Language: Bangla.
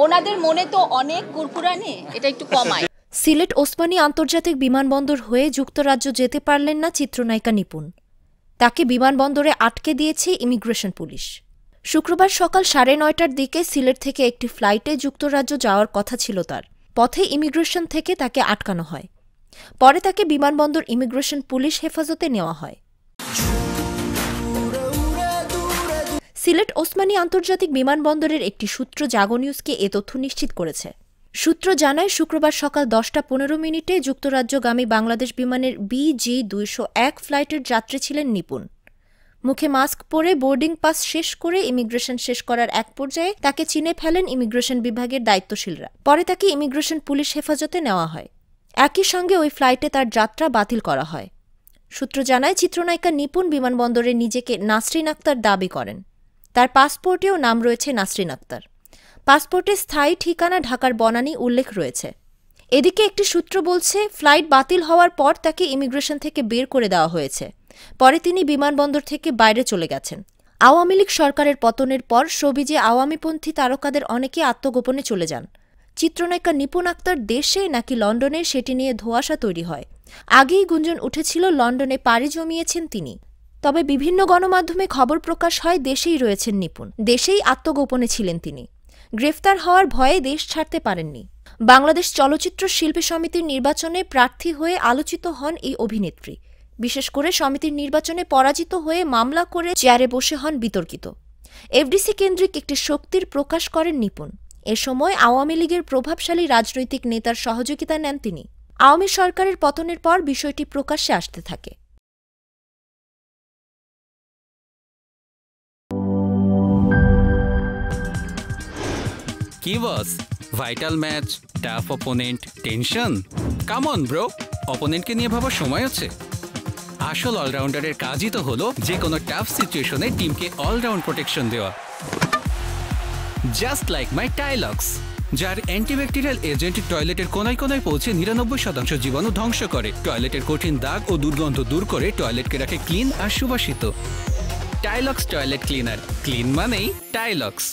ওনাদের মনে তো অনেক কুরকুরানি, এটা একটু কমায়। সিলেট ওসমানী আন্তর্জাতিক বিমানবন্দর হয়ে যুক্তরাজ্য যেতে পারলেন না চিত্রনায়িকা নিপুণ। তাকে বিমানবন্দরে আটকে দিয়েছে ইমিগ্রেশন পুলিশ। শুক্রবার সকাল 9:30টার দিকে সিলেট থেকে একটি ফ্লাইটে যুক্তরাজ্য যাওয়ার কথা ছিল তার। পথে ইমিগ্রেশন থেকে তাকে আটকানো হয়। পরে তাকে বিমানবন্দর ইমিগ্রেশন পুলিশ হেফাজতে নেওয়া হয়। সিলেট ওসমানী আন্তর্জাতিক বিমানবন্দরের একটি সূত্র জাগো নিউজকে এ তথ্য নিশ্চিত করেছে। সূত্র জানায়, শুক্রবার সকাল 10:15 যুক্তরাজ্যগামী বাংলাদেশ বিমানের BG-201 ফ্লাইটের যাত্রী ছিলেন নিপুণ। মুখে মাস্ক পরে বোর্ডিং পাস শেষ করে ইমিগ্রেশন শেষ করার এক পর্যায়ে তাকে চিনে ফেলেন ইমিগ্রেশন বিভাগের দায়িত্বশীলরা। পরে তাকে ইমিগ্রেশন পুলিশ হেফাজতে নেওয়া হয়। একই সঙ্গে ওই ফ্লাইটে তার যাত্রা বাতিল করা হয়। সূত্র জানায়, চিত্রনায়িকা নিপুণ বিমানবন্দরে নিজেকে নাসরিন আক্তার দাবি করেন। তার পাসপোর্টেও নাম রয়েছে নাসরিন আক্তার। পাসপোর্টে স্থায়ী ঠিকানা ঢাকার বনানী উল্লেখ রয়েছে। এদিকে একটি সূত্র বলছে, ফ্লাইট বাতিল হওয়ার পর তাকে ইমিগ্রেশন থেকে বের করে দেওয়া হয়েছে। পরে তিনি বিমানবন্দর থেকে বাইরে চলে গেছেন। আওয়ামী লীগ সরকারের পতনের পর শোবিজে আওয়ামীপন্থী তারকাদের অনেকে আত্মগোপনে চলে যান। চিত্রনায়িকা নিপুণ আক্তার দেশে নাকি লন্ডনে, সেটি নিয়ে ধোঁয়াশা তৈরি হয়। আগেই গুঞ্জন উঠেছিল লন্ডনে পাড়ি জমিয়েছেন তিনি। তবে বিভিন্ন গণমাধ্যমে খবর প্রকাশ হয় দেশেই রয়েছেন নিপুণ, দেশেই আত্মগোপনে ছিলেন তিনি। গ্রেফতার হওয়ার ভয়ে দেশ ছাড়তে পারেননি। বাংলাদেশ চলচ্চিত্র শিল্পী সমিতির নির্বাচনে প্রার্থী হয়ে আলোচিত হন এই অভিনেত্রী। বিশেষ করে সমিতির নির্বাচনে পরাজিত হয়ে মামলা করে চেয়ারে বসে হন বিতর্কিত। এফডিসি কেন্দ্রিক একটি শক্তির প্রকাশ করেন নিপুণ। এ সময় আওয়ামী লীগের প্রভাবশালী রাজনৈতিক নেতার সহযোগিতা নেন তিনি। আওয়ামী সরকারের পতনের পর বিষয়টি প্রকাশ্যে আসতে থাকে। কি boss, vital match, tough opponent, tension? Come on bro, অপোনেন্টকে নিয়ে ভাবার সময় আছে। আসল অলরাউন্ডারের কাজই তো হলো যে কোনো টাফ সিচুয়েশনে টিমকে অলরাউন্ড প্রোটেকশন দেওয়া। জাস্ট লাইক মাই টাইলক্স, যার অ্যান্টিব্যাকটেরিয়াল এজেন্ট টয়লেটের কোনায় কোনায় পৌঁছে 99% জীবাণু ধ্বংস করে, টয়লেটের কঠিন দাগ ও দুর্গন্ধ দূর করে টয়লেটকে রাখে ক্লিন আর সুবাসিত। টাইলক্স টয়লেট ক্লিনার, ক্লিন মানেই টাইলক্স।